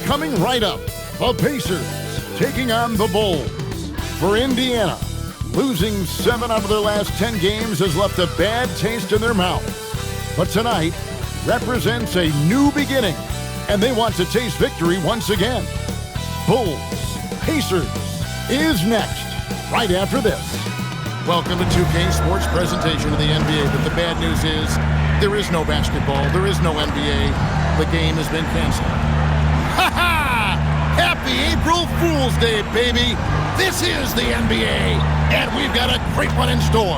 Coming right up, the Pacers taking on the Bulls. For Indiana, losing 7 out of their last 10 games has left a bad taste in their mouth. But tonight represents a new beginning, and they want to taste victory once again. Bulls Pacers is next, right after this. Welcome to 2K Sports presentation of the NBA, but the bad news is there is no basketball, there is no NBA. The game has been canceled. Ha ha! Happy April Fool's Day, baby! This is the NBA, and we've got a great one in store.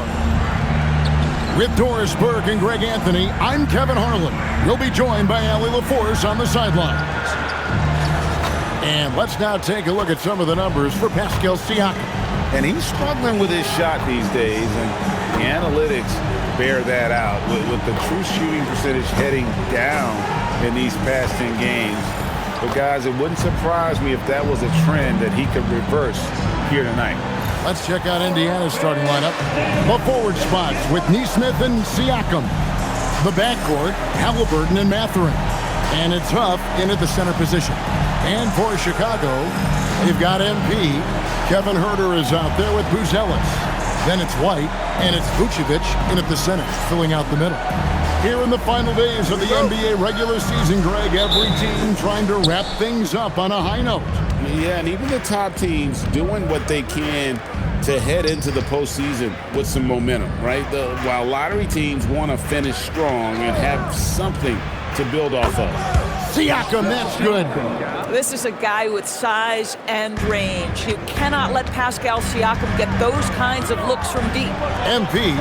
With Doris Burke and Greg Anthony, I'm Kevin Harlan. You'll be joined by Allie LaForce on the sidelines. And let's now take a look at some of the numbers for Pascal Siakam. And he's struggling with his shot these days, and the analytics bear that out with the true shooting percentage heading down in these past 10 games. But guys, it wouldn't surprise me if that was a trend that he could reverse here tonight. Let's check out Indiana's starting lineup. The forward spots with Nesmith and Siakam. The backcourt, Halliburton and Mathurin. And it's Huff in at the center position. And for Chicago, they've got MP. Kevin Huerter is out there with Buzelis. Then it's White, and it's Vucevic in at the center, filling out the middle. Here in the final days of the NBA regular season, Greg, every team trying to wrap things up on a high note. Yeah, and even the top teams doing what they can to head into the postseason with some momentum, right? While lottery teams want to finish strong and have something to build off of. Siakam, that's good. This is a guy with size and range. You cannot let Pascal Siakam get those kinds of looks from deep. MP,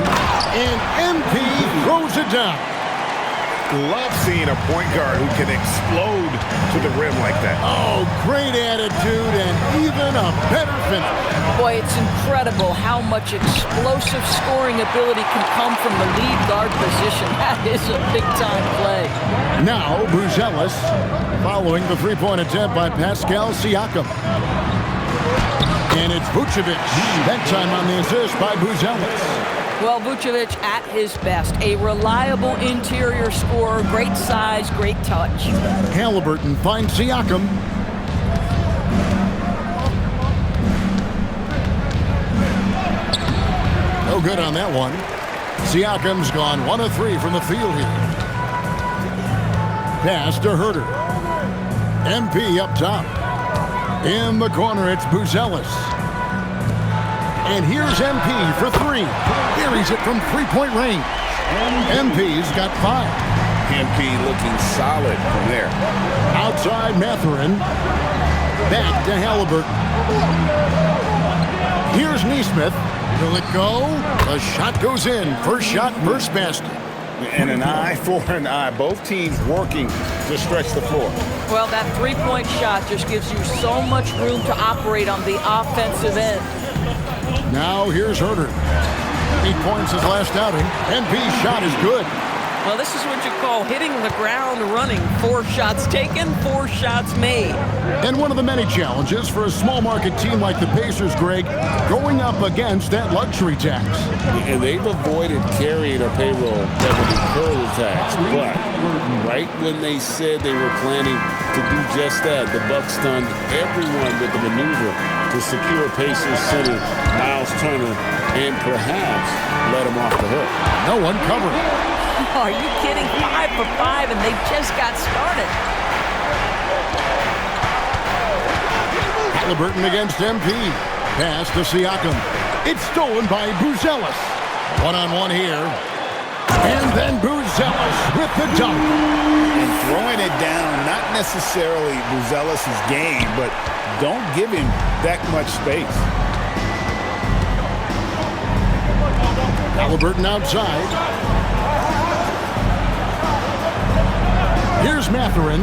and MP throws it down. Love seeing a point guard who can explode to the rim like that. Oh, great attitude and even a better finish. Boy, it's incredible how much explosive scoring ability can come from the lead guard position. That is a big-time play. Now, Buzelis following the three-point attempt by Pascal Siakam. And it's Vucevic. That time on the assist by Buzelis. Well, Vucevic at his best. A reliable interior scorer, great size, great touch. Halliburton finds Siakam. No good on that one. Siakam's gone 1 of 3 from the field here. Pass to Huerter. MP up top. In the corner, it's Buzelis. And here's MP for 3. Carries it from three-point range. MP's got 5. MP looking solid from there. Outside Mathurin. Back to Halliburton. Here's Nesmith. Will it go? The shot goes in. First shot, first basket. And an eye for an eye. Both teams working to stretch the floor. Well, that three-point shot just gives you so much room to operate on the offensive end. Now here's Huerter. 8 points his last outing. MP's shot is good. Well, this is what you call hitting the ground running. 4 shots taken, 4 shots made. And one of the many challenges for a small market team like the Pacers, Greg, going up against that luxury tax. And they've avoided carrying a payroll that would incur the tax. But right when they said they were planning to do just that, the Bucks stunned everyone with the maneuver to secure Pacers center Miles Turner and perhaps let him off the hook. No one covered. Are you kidding? 5 for 5, and they just got started. Halliburton against MP. Pass to Siakam. It's stolen by Buzelis. One-on-one here. And then Buzelis with the dunk. And throwing it down, not necessarily Buzelis' game, but don't give him that much space. Halliburton outside. Here's Mathurin.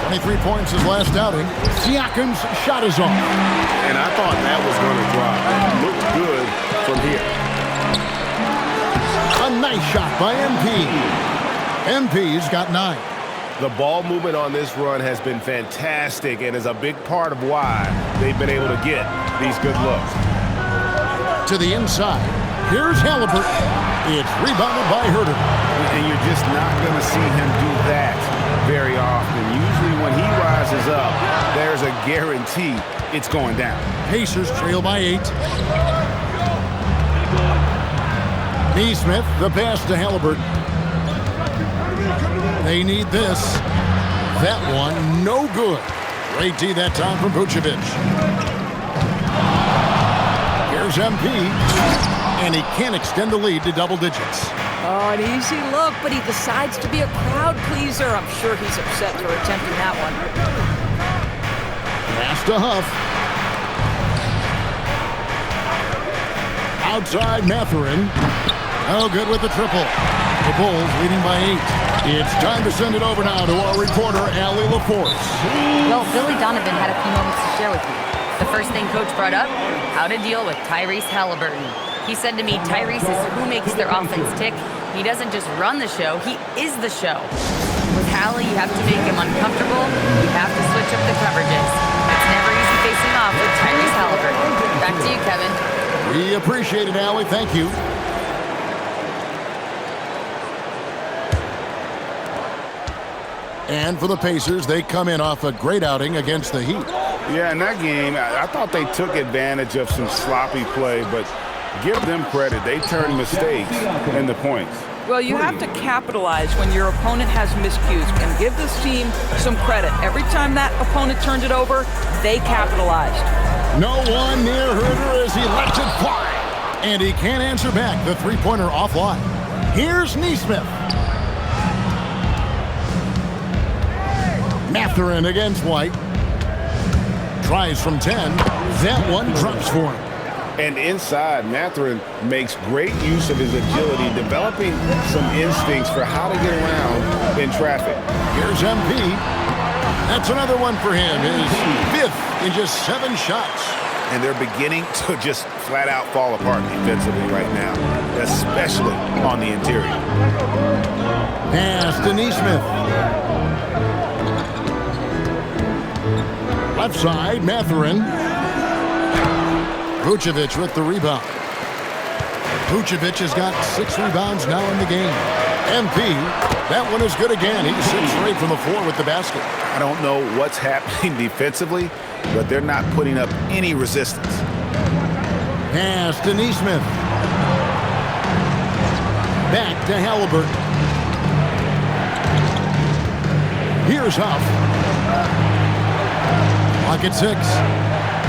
23 points his last outing. Siakam's shot is off. And I thought that was going to drop. It looked good from here. A nice shot by MP. MP's got 9. The ball movement on this run has been fantastic and is a big part of why they've been able to get these good looks. To the inside. Here's Halliburton. It's rebounded by Huerter. And you're just not going to see him do that very often. Usually when he rises messes up, there's a guarantee it's going down. Pacers trail by 8. Neesmith, the pass to Halliburton. They need this. That one, no good. Great D that time from Vucevic. Here's MP, and he can't extend the lead to double digits. Oh, an easy look, but he decides to be a crowd pleaser. I'm sure he's upset for attempting that one. Pass to Huff. Outside Mathurin. Oh, good with the triple. The Bulls leading by 8. It's time to send it over now to our reporter, Allie LaForce. Well, Billy Donovan had a few moments to share with me. The first thing Coach brought up, how to deal with Tyrese Halliburton. He said to me, Tyrese is who makes their offense tick. He doesn't just run the show, he is the show. With Hallie, you have to make him uncomfortable. You have to switch up the coverages. It's never easy facing off with Tyrese Halliburton. Back to you, Kevin. We appreciate it, Allie. Thank you. And for the Pacers, they come in off a great outing against the Heat. Yeah, in that game, I thought they took advantage of some sloppy play, but give them credit. They turned mistakes into points. Well, you have to capitalize when your opponent has miscues, and give this team some credit. Every time that opponent turned it over, they capitalized. No one near Herder as he lets it fly. And he can't answer back the three-pointer offline. Here's Neesmith. Mathurin against White. Tries from 10. That one drops for him. And inside, Mathurin makes great use of his agility, developing some instincts for how to get around in traffic. Here's MP. That's another one for him. His 5th in just 7 shots. And they're beginning to just flat out fall apart defensively right now, especially on the interior. Pass to Neesmith. Left side, Mathurin. Vucevic with the rebound. Vucevic has got 6 rebounds now in the game. MP, that one is good again. He's 6 straight from the floor with the basket. I don't know what's happening defensively, but they're not putting up any resistance. Pass to Neesmith. Back to Halliburton. Here's Huff. Clock at 6.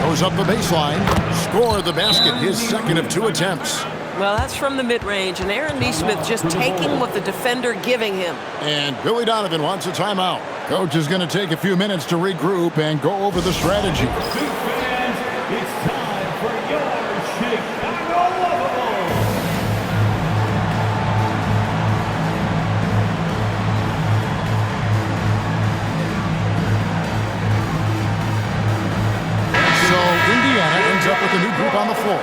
Goes up the baseline. Scored the basket, his 2nd of 2 attempts. Well, that's from the mid-range, and Aaron Neesmith just taking what the defender giving him. And Billy Donovan wants a timeout. Coach is going to take a few minutes to regroup and go over the strategy. Fans, it's time for your Chicago Bulls. So Indiana ends up with a new group on the floor.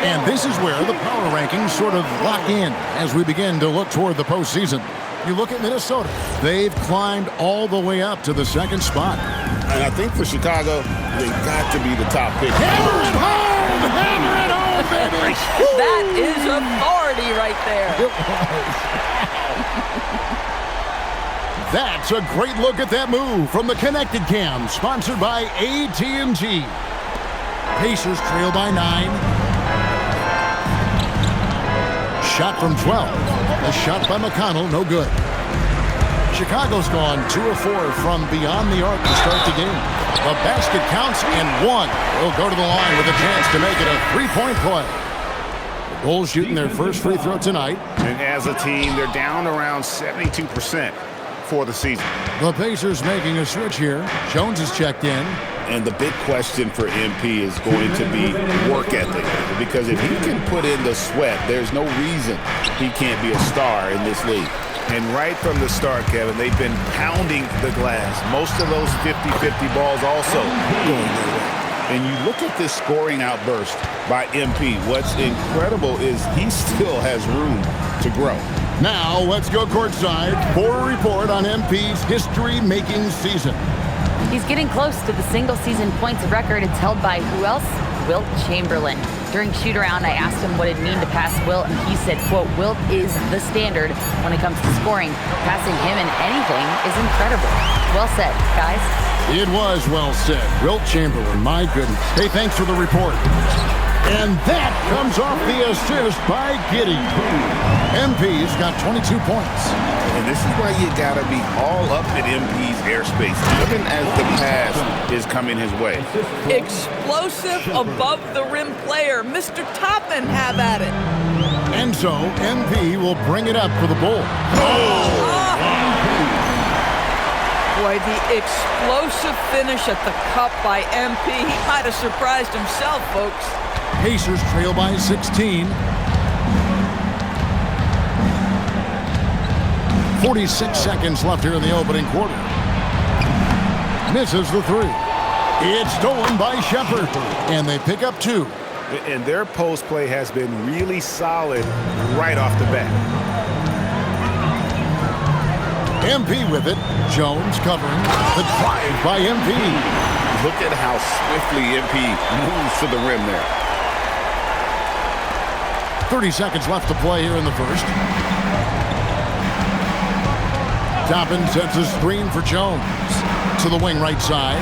And this is where the power rankings sort of lock in as we begin to look toward the postseason. You look at Minnesota. They've climbed all the way up to the 2nd spot. And I think for Chicago, they got to be the top pick. Hammer it home! Hammer it home, baby! That is authority right there. That's a great look at that move from the Connected Cam, sponsored by AT&T. Pacers trail by 9. Shot from 12. A shot by McConnell, no good. Chicago's gone 2 of 4 from beyond the arc to start the game. The basket counts and 1. They'll go to the line with a chance to make it a 3-point play. The Bulls shooting their first free throw tonight. And as a team, they're down around 72% for the season. The Pacers making a switch here. Jones is checked in. And the big question for MP is going to be work ethic. Because if he can put in the sweat, there's no reason he can't be a star in this league. And right from the start, Kevin, they've been pounding the glass. Most of those 50-50 balls also going their way. And you look at this scoring outburst by MP. What's incredible is he still has room to grow. Now let's go courtside for a report on MP's history-making season. He's getting close to the single-season points record. It's held by who else? Wilt Chamberlain. During shoot-around, I asked him what it'd mean to pass Wilt, and he said, quote, Wilt is the standard when it comes to scoring. Passing him in anything is incredible. Well said, guys. It was well said. Wilt Chamberlain, my goodness. Hey, thanks for the report. And that comes off the assist by Giddey. MP's got 22 points. And this is why you got to be all up in MP's airspace, even as the pass is coming his way. Explosive above the rim player. Mr. Toppin have at it. And so MP will bring it up for the Bulls. Boy, the explosive finish at the cup by MP. He might have surprised himself, folks. Pacers trail by 16. 46 seconds left here in the opening quarter. Misses the three. It's stolen by Shepherd, and they pick up 2. And their post play has been really solid right off the bat. MP with it. Jones covering. The drive by MP. Look at how swiftly MP moves to the rim there. 30 seconds left to play here in the first. Toppin sets a screen for Jones. To the wing right side.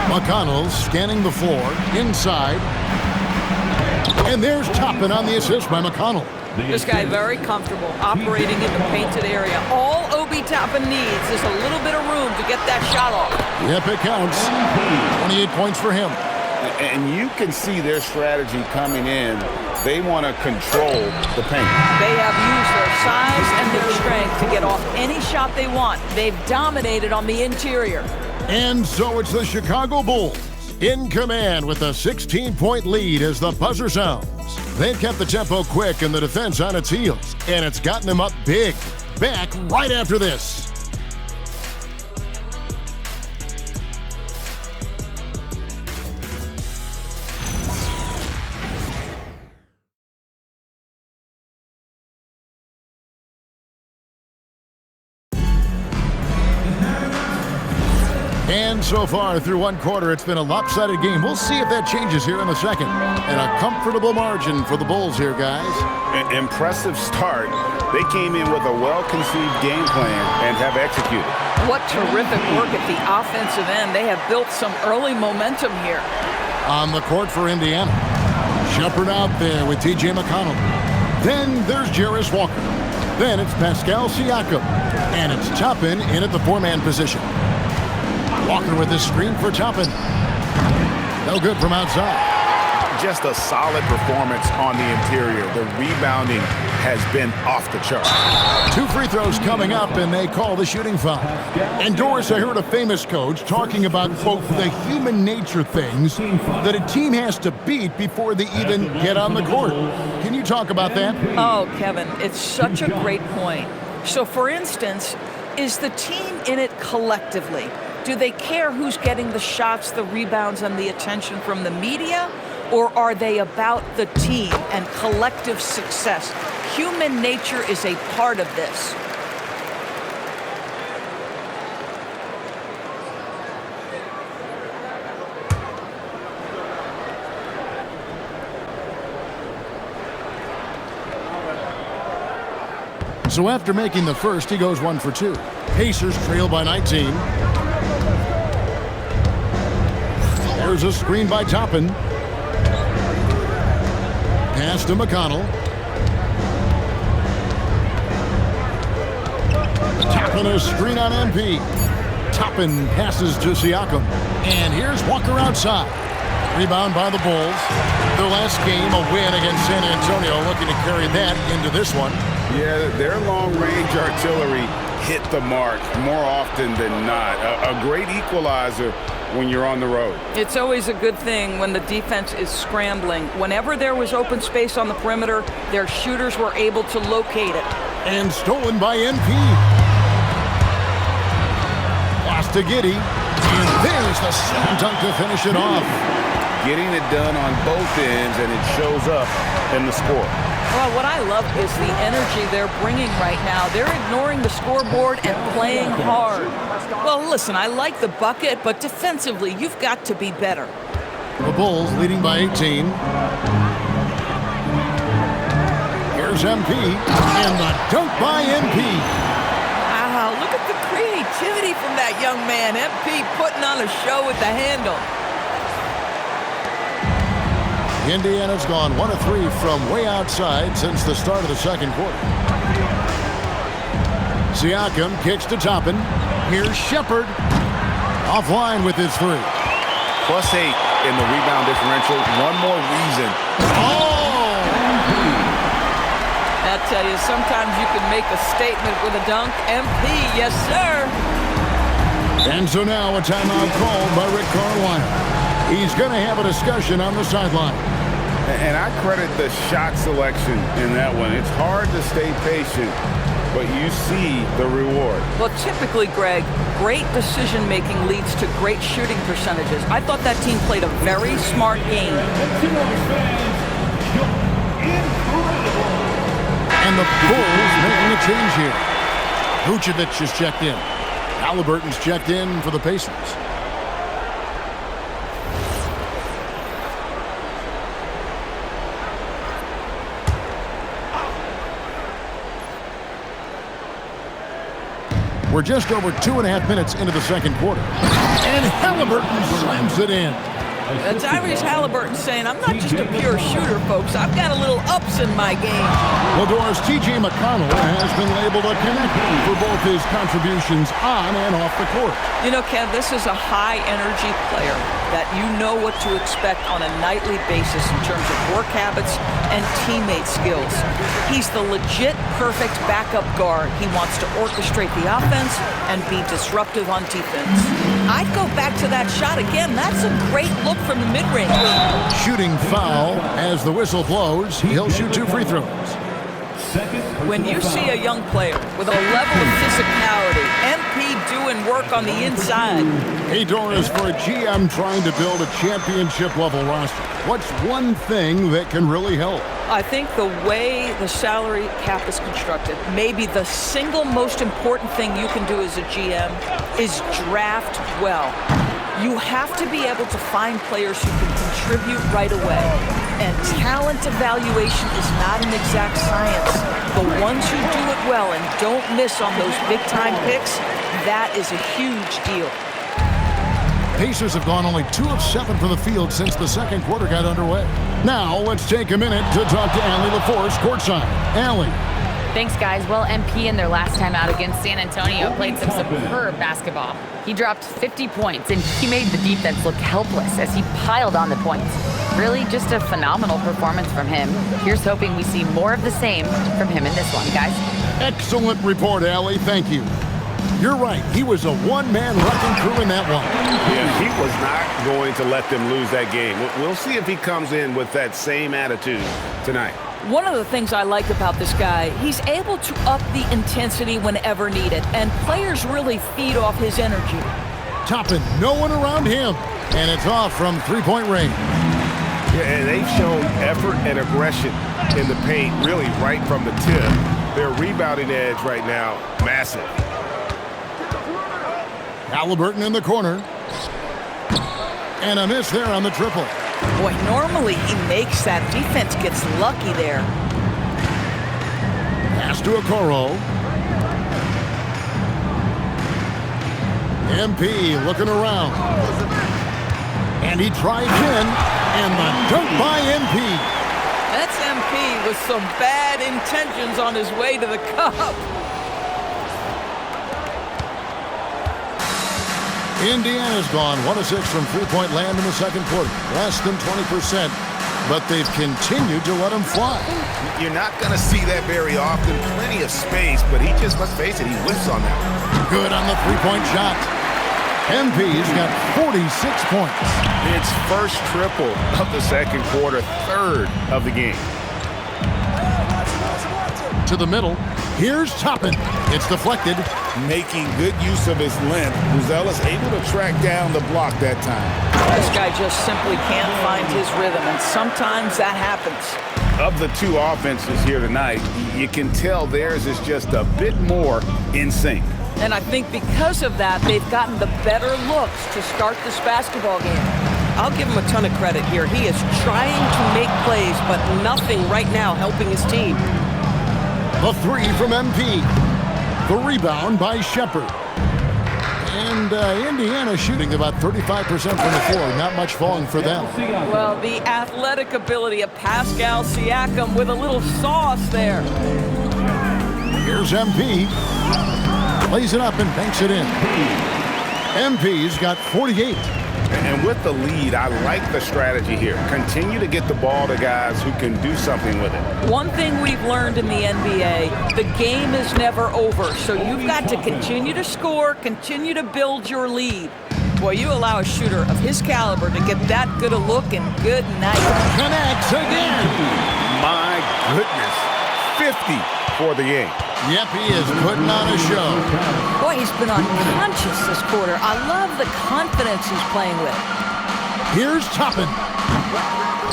McConnell scanning the floor. Inside. And there's Toppin on the assist by McConnell. This guy very comfortable operating in the painted area. All Obi Toppin needs is a little bit of room to get that shot off. Yep, it counts. 28 points for him. And you can see their strategy coming in. They want to control the paint. They have used their size and their strength to get off any shot they want. They've dominated on the interior. And so it's the Chicago Bulls in command with a 16-point lead as the buzzer sounds. They've kept the tempo quick and the defense on its heels, and it's gotten them up big. Back right after this. And so far through one quarter, it's been a lopsided game. We'll see if that changes here in the second. And a comfortable margin for the Bulls here, guys. An impressive start. They came in with a well-conceived game plan and have executed. What terrific work at the offensive end. They have built some early momentum here. On the court for Indiana. Shepherd out there with T.J. McConnell. Then there's Jarace Walker. Then it's Pascal Siakam. And it's Toppin in at the 4-man position. Walker with his screen for Toppin. No good from outside. Just a solid performance on the interior. The rebounding has been off the chart. 2 free throws coming up, and they call the shooting foul. And Doris, I heard a famous coach talking about, quote, the human nature things that a team has to beat before they even get on the court. Can you talk about that? Oh, Kevin, it's such a great point. So, for instance, is the team in it collectively? Do they care who's getting the shots, the rebounds, and the attention from the media? Or are they about the team and collective success? Human nature is a part of this. So after making the first, he goes 1 for 2. Pacers trail by 19. There's a screen by Toppin. Pass to McConnell. Toppin a screen on MP. Toppin passes to Siakam. And here's Walker outside. Rebound by the Bulls. Their last game, a win against San Antonio, looking to carry that into this one. Yeah, their long-range artillery hit the mark more often than not. A great equalizer when you're on the road. It's always a good thing when the defense is scrambling. Whenever there was open space on the perimeter, their shooters were able to locate it. And stolen by NP. Pass to Giddey. And there's the slam dunk to finish it off. Getting it done on both ends, and it shows up in the score. Well, what I love is the energy they're bringing right now. They're ignoring the scoreboard and playing hard. Well, listen, I like the bucket, but defensively, you've got to be better. The Bulls leading by 18. Here's MP, and the dunk by MP. Look at the creativity from that young man. MP putting on a show with the handle. Indiana's gone 1 of 3 from way outside since the start of the second quarter. Siakam kicks to Toppin. Here's Shepard. Offline with his 3. +8 in the rebound differential. One more reason. Oh! I tell you, sometimes you can make a statement with a dunk. MP, yes, sir. And so now a timeout called by Rick Carlisle. He's going to have a discussion on the sideline. And I credit the shot selection in that one. It's hard to stay patient, but you see the reward. Well, typically, Greg, great decision-making leads to great shooting percentages. I thought that team played a very smart game. And the Bulls making a change here. Vucevic is checked in. Halliburton's checked in for the Pacers. We're just over 2.5 minutes into the second quarter. And Halliburton slams it in. Tyrese Halliburton saying, I'm not just a pure shooter, folks. I've got a little ups in my game. Lador's T.J. McConnell has been labeled a connector for both his contributions on and off the court. You know, Kev, this is a high-energy player that you know what to expect on a nightly basis in terms of work habits and teammate skills. He's the legit perfect backup guard. He wants to orchestrate the offense and be disruptive on defense. I'd go back to that shot again. That's a great look from the mid-range. Shooting foul as the whistle blows. He'll shoot 2 free throws. When you see a young player with a level of physicality, MP doing work on the inside. Hey, Doris, for a GM trying to build a championship-level roster, what's one thing that can really help? I think the way the salary cap is constructed, maybe the single most important thing you can do as a GM is draft well. You have to be able to find players who can contribute right away. And talent evaluation is not an exact science. The ones who do it well and don't miss on those big-time picks, that is a huge deal. Pacers have gone only 2 of 7 from the field since the second quarter got underway. Now, let's take a minute to talk to Allie LaForce courtside. Allie. Thanks, guys. Well, MP in their last time out against San Antonio played some superb basketball. He dropped 50 points, and he made the defense look helpless as he piled on the points. Really just a phenomenal performance from him. Here's hoping we see more of the same from him in this one, guys. Excellent report, Allie. Thank you. You're right. He was a one-man wrecking crew in that one. Yeah, he was not going to let them lose that game. We'll see if he comes in with that same attitude tonight. One of the things I like about this guy, he's able to up the intensity whenever needed, and players really feed off his energy. Toppin, no one around him, and it's off from three-point range. Yeah, and they've shown effort and aggression in the paint, really right from the tip. Their rebounding edge right now, massive. Halliburton in the corner. And a miss there on the triple. Boy, normally he makes that. Defense gets lucky there. Pass to Okoro. MP looking around. And he tries in. And the dunk by MP. That's MP with some bad intentions on his way to the cup. Indiana's gone 1 of 6 from three-point land in the second quarter. Less than 20%, but they've continued to let him fly. You're not going to see that very often. Plenty of space, but he just, let's face it, he whiffs on that. Good on the three-point shot. MP's got 46 points. It's first triple of the second quarter, third of the game. To the middle. Here's Toppin. It's deflected. Making good use of his length. Buzelis able to track down the block that time. This guy just simply can't find his rhythm, and sometimes that happens. Of the two offenses here tonight, you can tell theirs is just a bit more in sync. And I think because of that, they've gotten the better looks to start this basketball game. I'll give him a ton of credit here. He is trying to make plays, but nothing right now helping his team. The three from MP. The rebound by Shepard. And Indiana shooting about 35% from the floor. Not much falling for them. Well, the athletic ability of Pascal Siakam with a little sauce there. Here's MP. Plays it up and banks it in. MP's got 48. And with the lead, I like the strategy here. Continue to get the ball to guys who can do something with it. One thing we've learned in the NBA, the game is never over. So you've got to continue to score, continue to build your lead. Boy, you allow a shooter of his caliber to get that good a look and good night. Connects again. My goodness. 50 for the game. Yep, he is putting on a show. Boy, he's been unconscious this quarter. I love the confidence he's playing with. Here's Toppin.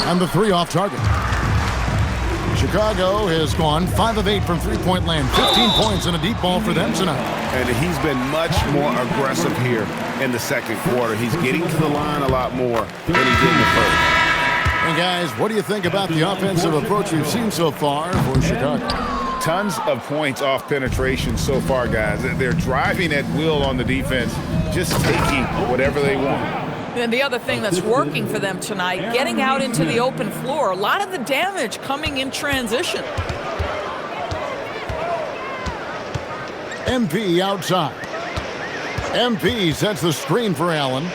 And the three off target. Chicago has gone 5 of 8 from three-point land. 15 points and a deep ball for them tonight. And he's been much more aggressive here in the second quarter. He's getting to the line a lot more than he did in the first. And guys, what do you think about the offensive approach we've seen so far for Chicago? Tons of points off penetration so far, guys. They're driving at will on the defense, just taking whatever they want. And the other thing that's working for them tonight, getting out into the open floor. A lot of the damage coming in transition. MP outside. MP sets the screen for Allen.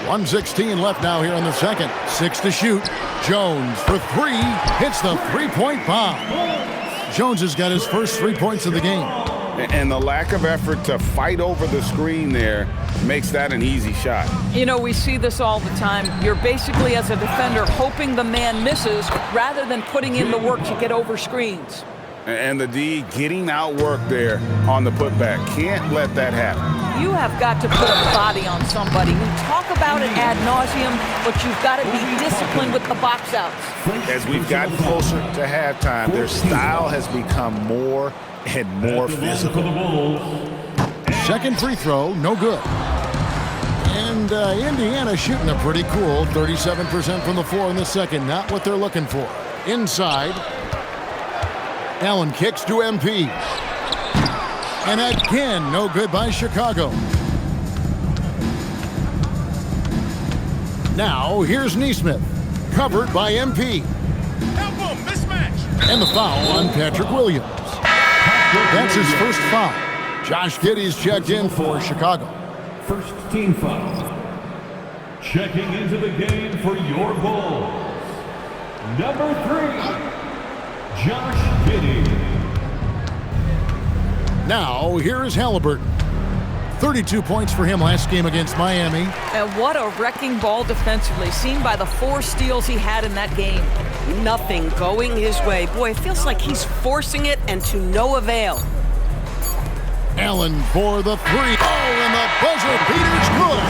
1:16 left now here in the second. 6 to shoot. Jones for 3. Hits the three-point bomb. Jones has got his first 3 points of the game. And the lack of effort to fight over the screen there makes that an easy shot. You know, we see this all the time. You're basically, as a defender, hoping the man misses rather than putting in the work to get over screens. And the D getting outworked there on the putback. Can't let that happen. You have got to put a body on somebody. We talk about it ad nauseum, but you've got to be disciplined with the box outs. As we've gotten closer to halftime, their style has become more and more physical. Second free throw, no good. And Indiana shooting a pretty cool 37% from the floor in the second. Not what they're looking for. Inside. Allen kicks to MP. And again, no good by Chicago. Now, here's Nesmith. Covered by MP. Elbow mismatch. And the foul on Patrick Williams. That's his first foul. Josh Giddey's checked in for Chicago. First team foul. Checking into the game for your Bulls. Number 3, Josh Giddey. Now, here is Halliburton. 32 points for him last game against Miami. And what a wrecking ball defensively, seen by the 4 steals he had in that game. Nothing going his way. Boy, it feels like he's forcing it and to no avail. Allen for the 3. Oh, and the buzzer beater's good.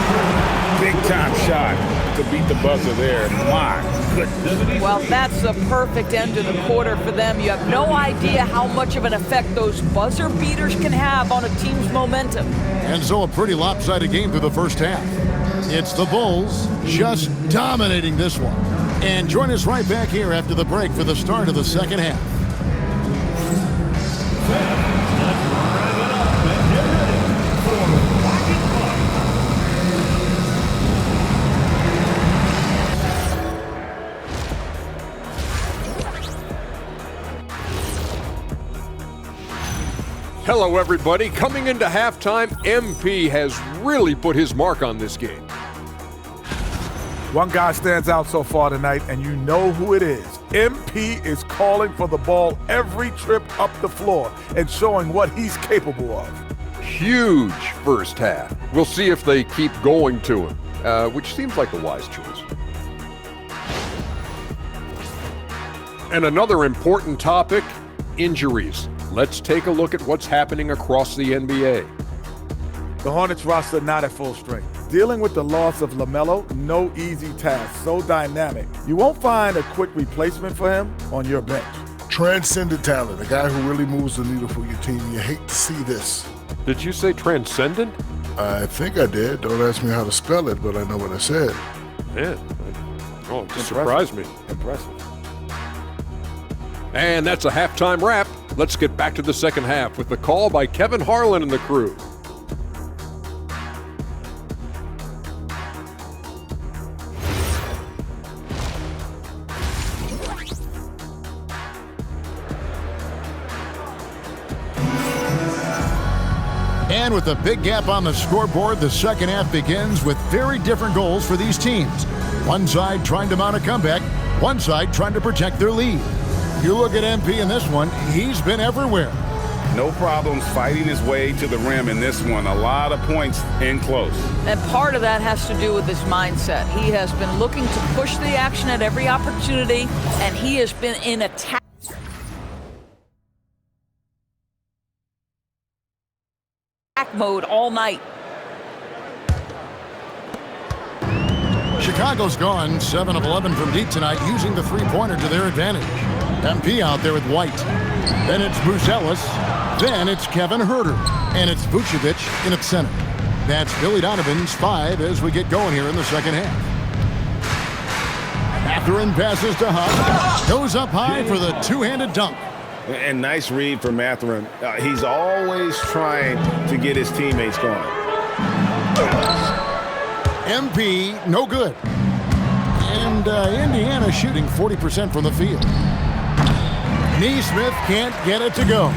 Big time shot to beat the buzzer there. My goodness. Well, that's the perfect end to the quarter for them. You have no idea how much of an effect those buzzer beaters can have on a team's momentum. And so a pretty lopsided game through the first half. It's the Bulls just dominating this one. And join us right back here after the break for the start of the second half. Hello, everybody. Coming into halftime, MP has really put his mark on this game. One guy stands out so far tonight, and you know who it is. MP is calling for the ball every trip up the floor and showing what he's capable of. Huge first half. We'll see if they keep going to him, which seems like a wise choice. And another important topic, injuries. Let's take a look at what's happening across the NBA. The Hornets roster not at full strength. Dealing with the loss of LaMelo, no easy task, so dynamic. You won't find a quick replacement for him on your bench. Transcendent talent, a guy who really moves the needle for your team. You hate to see this. Did you say transcendent? I think I did. Don't ask me how to spell it, but I know what I said. Yeah. Oh, it just surprised me. Impressive. And that's a halftime wrap. Let's get back to the second half with the call by Kevin Harlan and the crew. And with a big gap on the scoreboard, the second half begins with very different goals for these teams. One side trying to mount a comeback, one side trying to protect their lead. You look at MP in this one, he's been everywhere. No problems fighting his way to the rim in this one. A lot of points in close. And part of that has to do with his mindset. He has been looking to push the action at every opportunity, and he has been in attack mode all night. Chicago's gone 7 of 11 from deep tonight, using the three-pointer to their advantage. MP out there with White. Then it's Bucelis. Then it's Kevin Huerter. And it's Vucevic in at center. That's Billy Donovan's 5 as we get going here in the second half. Mathurin passes to Huff. Goes up high for the two-handed dunk. And nice read for Mathurin. He's always trying to get his teammates going. MP, no good. And Indiana shooting 40% from the field. Neesmith can't get it to go.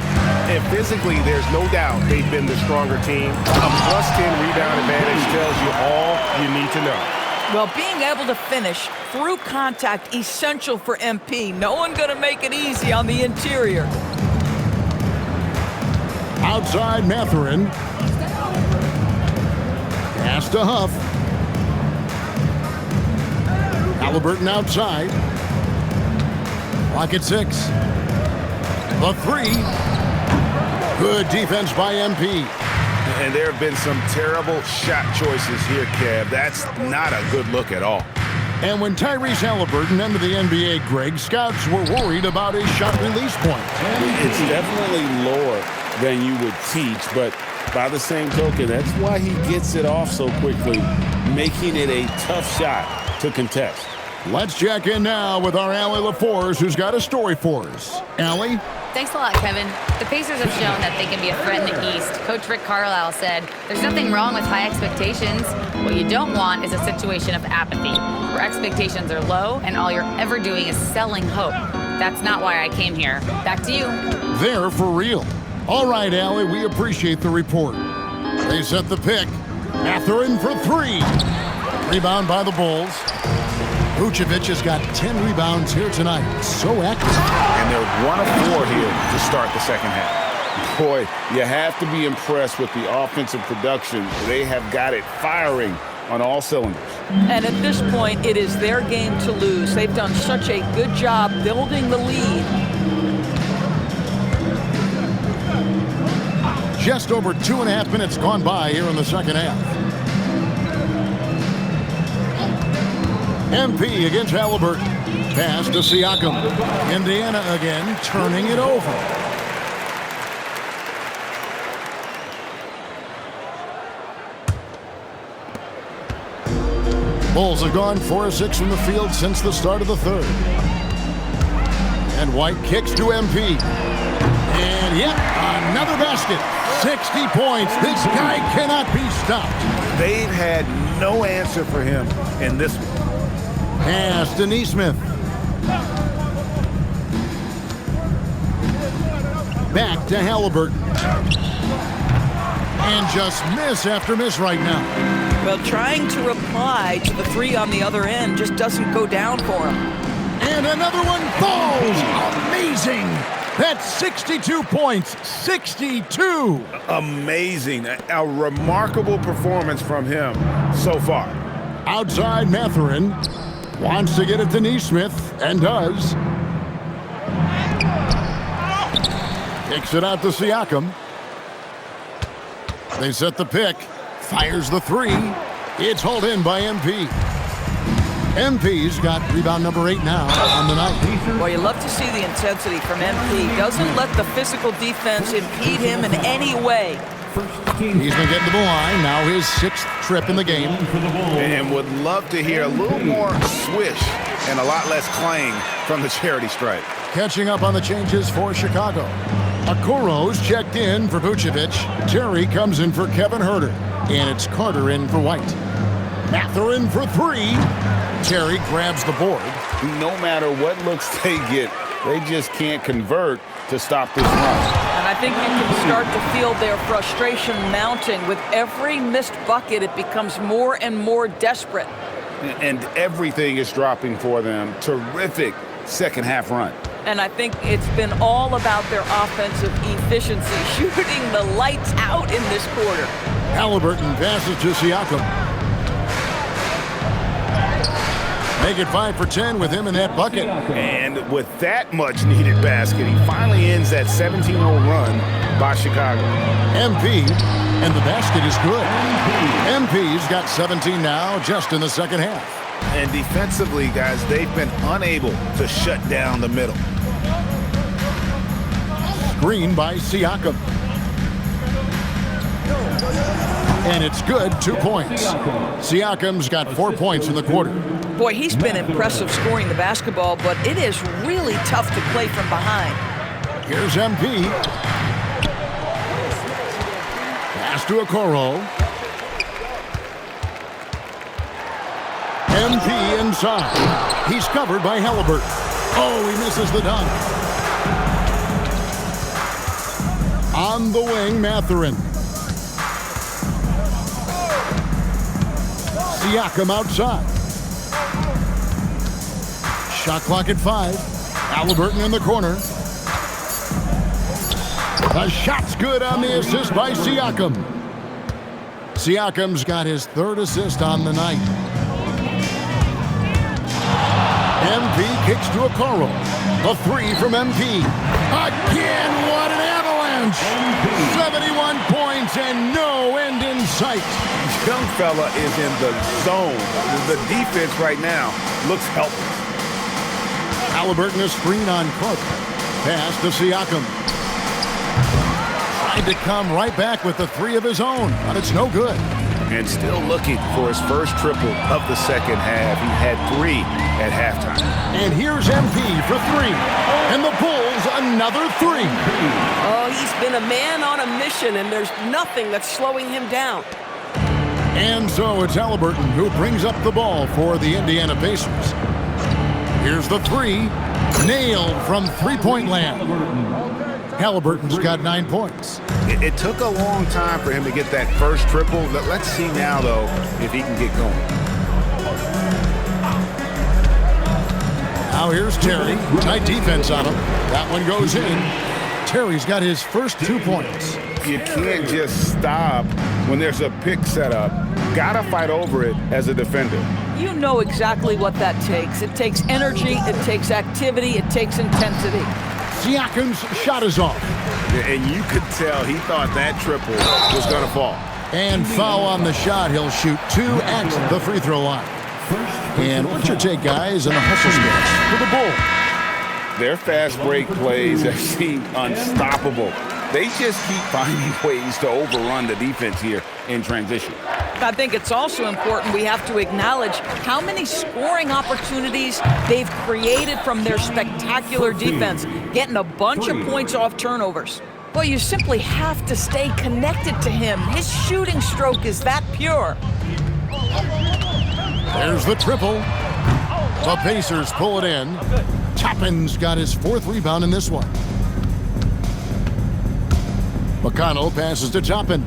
And physically, there's no doubt they've been the stronger team. A +10 rebound advantage tells you all you need to know. Well, being able to finish through contact, essential for MP. No one going to make it easy on the interior. Outside Mathurin. Pass to Huff. Halliburton outside. Clock at 6. The 3. Good defense by MP. And there have been some terrible shot choices here, Kev. That's not a good look at all. And when Tyrese Halliburton entered the NBA, Greg, scouts were worried about his shot release point. It's definitely lower than you would teach, but by the same token, that's why he gets it off so quickly, making it a tough shot to contest. Let's check in now with our Allie LaForce, who's got a story for us. Allie? Thanks a lot, Kevin. The Pacers have shown that they can be a threat in the East. Coach Rick Carlisle said, "There's nothing wrong with high expectations. What you don't want is a situation of apathy, where expectations are low and all you're ever doing is selling hope. That's not why I came here." Back to you. They're for real. All right, Allie, we appreciate the report. They set the pick. Mathurin for 3. Rebound by the Bulls. Vucevic has got 10 rebounds here tonight. So active. And they're 1 of 4 here to start the second half. Boy, you have to be impressed with the offensive production. They have got it firing on all cylinders. And at this point, it is their game to lose. They've done such a good job building the lead. Just over 2.5 minutes gone by here in the second half. MP against Halliburton. Pass to Siakam. Indiana again turning it over. Bulls have gone 4 of 6 from the field since the start of the third. And White kicks to MP. And yep, another basket. 60 points. This guy cannot be stopped. They've had no answer for him in this one. Pass to Neesmith. Back to Halliburton. And just miss after miss right now. Well, trying to reply to the 3 on the other end just doesn't go down for him. And another one falls. Amazing. That's 62 points. 62. Amazing. A remarkable performance from him so far. Outside Mathurin. Wants to get it to Neesmith, and does. Kicks it out to Siakam. They set the pick. Fires the 3. It's hauled in by MP. MP's got rebound number 8 now on the night. Well, you love to see the intensity from MP. Doesn't let the physical defense impede him in any way. He's been getting to the line. Now his 6th trip in the game. And would love to hear a little more swish and a lot less clang from the charity stripe. Catching up on the changes for Chicago. Okoro's checked in for Vucevic. Terry comes in for Kevin Huerter. And it's Carter in for White. Mathurin for 3. Terry grabs the board. No matter what looks they get, they just can't convert to stop this run. And I think you can start to feel their frustration mounting. With every missed bucket, it becomes more and more desperate. And everything is dropping for them. Terrific second half run. And I think it's been all about their offensive efficiency, shooting the lights out in this quarter. Halliburton passes to Siakam. Make it 5 for 10 with him in that bucket. And with that much needed basket, he finally ends that 17-0 run by Chicago. MP, and the basket is good. MP's got 17 now just in the second half. And defensively, guys, they've been unable to shut down the middle. Screen by Siakam. And it's good, 2 points. Siakam's got 4 points in the quarter. Boy, he's been impressive scoring the basketball, but it is really tough to play from behind. Here's MP. Pass to Okoro. MP inside. He's covered by Halliburton. Oh, he misses the dunk. On the wing, Mathurin. Siakam outside. Shot clock at 5. Halliburton in the corner. The shot's good on the assist by Siakam. Siakam's got his 3rd assist on the night. MP kicks to Okoro. A 3 from MP. Again, what an avalanche! 71 points and no end in sight. Young fella is in the zone. The defense right now looks helpless. Halliburton a screen on Cook. Pass to Siakam. Tried to come right back with the 3 of his own, but it's no good. And still looking for his first triple of the second half. He had 3 at halftime. And here's MP for 3. And the Bulls another 3. Oh, he's been a man on a mission, and there's nothing that's slowing him down. And so it's Halliburton who brings up the ball for the Indiana Pacers. Here's the 3. Nailed from three-point land. Halliburton's got 9 points. It took a long time for him to get that first triple. Let's see now, though, if he can get going. Now here's Terry. Tight defense on him. That one goes in. Terry's got his first 2 points. You can't just stop when there's a pick set up. Gotta fight over it as a defender. You know exactly what that takes. It takes energy, it takes activity, it takes intensity. Siakam's shot is off. And you could tell he thought that triple was going to fall. And foul on the shot. He'll shoot 2 at the free throw line. And what's your take, guys, in the hustle skills for the Bulls? Their fast break plays have seemed unstoppable. They just keep finding ways to overrun the defense here in transition. I think it's also important we have to acknowledge how many scoring opportunities they've created from their spectacular defense, getting a bunch of points off turnovers. Well, you simply have to stay connected to him. His shooting stroke is that pure. There's the triple. The Pacers pull it in. Toppin's got his 4th rebound in this one. McConnell passes to Toppin.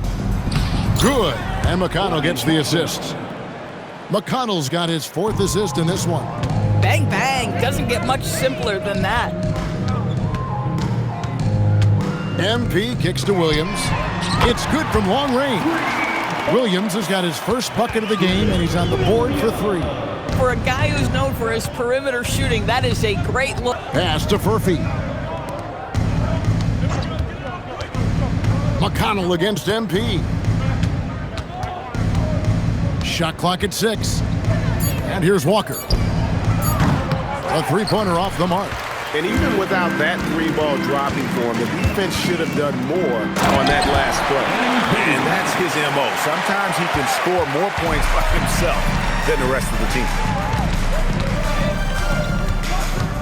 Good. And McConnell gets the assist. McConnell's got his 4th assist in this one. Bang, bang. Doesn't get much simpler than that. MP kicks to Williams. It's good from long range. Williams has got his first bucket of the game, and he's on the board for 3. For a guy who's known for his perimeter shooting, that is a great look. Pass to Furphy. McConnell against MP. Shot clock at 6. And here's Walker. A 3-pointer off the mark. And even without that 3-ball dropping for him, the defense should have done more on that last play. And that's his MO. Sometimes he can score more points by himself than the rest of the team.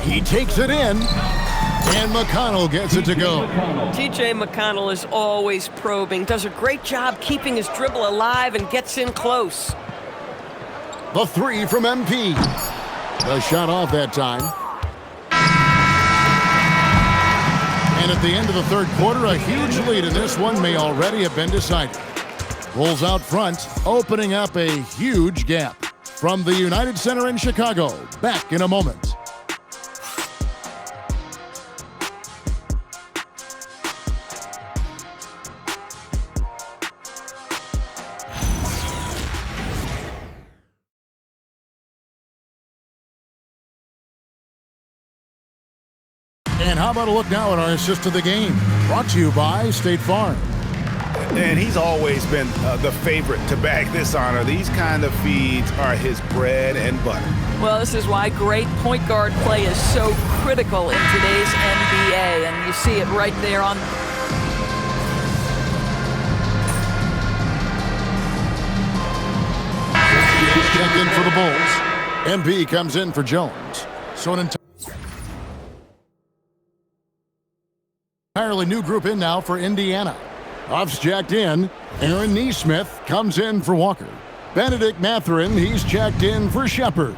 He takes it in. And McConnell gets it to go. T.J. McConnell is always probing, does a great job keeping his dribble alive, and gets in close. The three from MP. The shot off that time. And at the end of the third quarter, a huge lead in this one may already have been decided. Bulls out front, opening up a huge gap. From the United Center in Chicago, back in a moment. And how about a look now at our assist to the game? Brought to you by State Farm. And he's always been the favorite to bag this honor. These kind of feeds are his bread and butter. Well, this is why great point guard play is so critical in today's NBA, and you see it right there on. Check in for the Bulls. MP comes in for Jones. So an entirely new group in now for Indiana. Off's jacked in. Aaron Nesmith comes in for Walker. Benedict Mathurin, he's checked in for Shepard.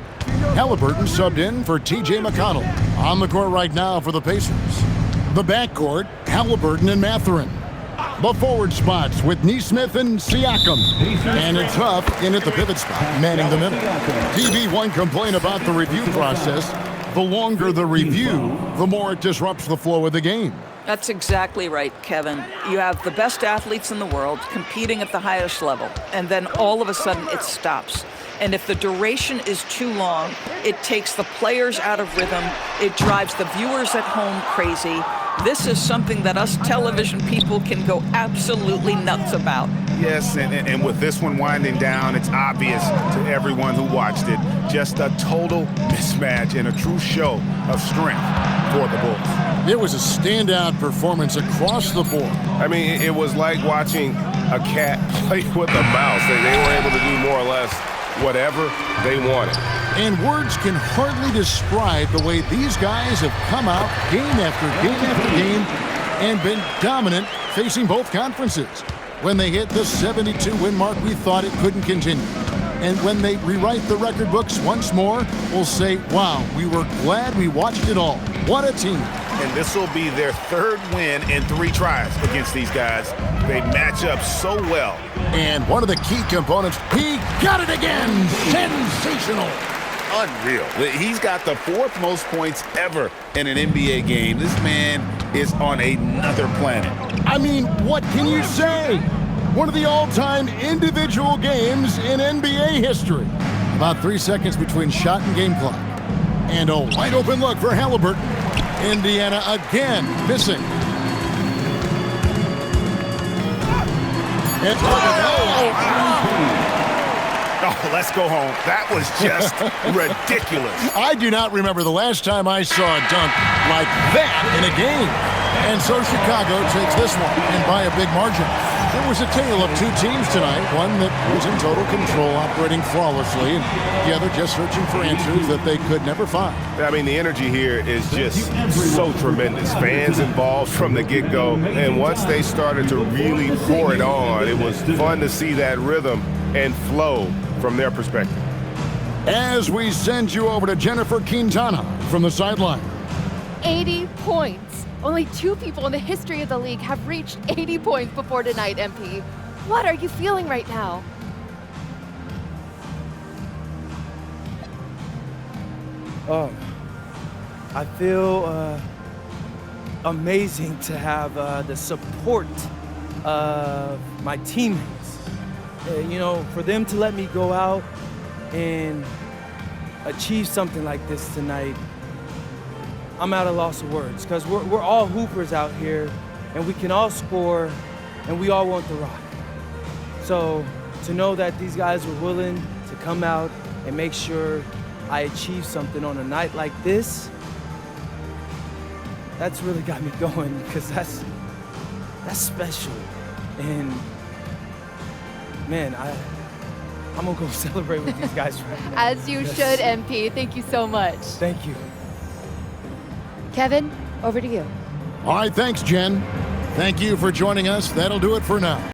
Halliburton subbed in for T.J. McConnell. On the court right now for the Pacers. The backcourt, Halliburton and Mathurin. The forward spots with Nesmith and Siakam. And it's Huff in at the pivot spot, manning the middle. TV1 complained about the review process. The longer the review, the more it disrupts the flow of the game. That's exactly right, Kevin. You have the best athletes in the world competing at the highest level, and then all of a sudden it stops. And if the duration is too long, it takes the players out of rhythm. It drives the viewers at home crazy. This is something that us television people can go absolutely nuts about. Yes, and with this one winding down, it's obvious to everyone who watched it. Just a total mismatch and a true show of strength for the Bulls. It was a standout performance across the board. I mean, it was like watching a cat play with a mouse. They were able to do more or less whatever they wanted. And words can hardly describe the way these guys have come out game after game after game and been dominant facing both conferences. When they hit the 72-win mark, we thought it couldn't continue. And when they rewrite the record books once more, we'll say, wow, we were glad we watched it all. What a team. And this will be their third win in 3 tries against these guys. They match up so well. And one of the key components, he got it again. Sensational. Unreal. He's got the 4th most points ever in an NBA game. This man is on another planet. I mean, what can you say? One of the all-time individual games in NBA history. About 3 seconds between shot and game clock. And a wide-open look for Halliburton. Indiana again missing. It's Oh, let's go home. That was just ridiculous. I do not remember the last time I saw a dunk like that in a game. And so Chicago takes this one, and by a big margin. There was a tale of 2 teams tonight, one that was in total control, operating flawlessly, and the other just searching for answers that they could never find. I mean, the energy here is just so tremendous. Fans involved from the get-go, and once they started to really pour it on, it was fun to see that rhythm and flow from their perspective. As we send you over to Jennifer Quintana from the sideline. 80 points. Only 2 people in the history of the league have reached 80 points before tonight, MP. What are you feeling right now? Oh, I feel amazing to have the support of my teammates. You know, for them to let me go out and achieve something like this tonight, I'm at a loss of words, because we're all hoopers out here, and we can all score, and we all want the rock. So to know that these guys were willing to come out and make sure I achieve something on a night like this, that's really got me going, because that's special. And man, I'm gonna go celebrate with these guys right now. As you should, MP. Thank you so much. Thank you. Kevin, over to you. All right, thanks, Jen. Thank you for joining us. That'll do it for now.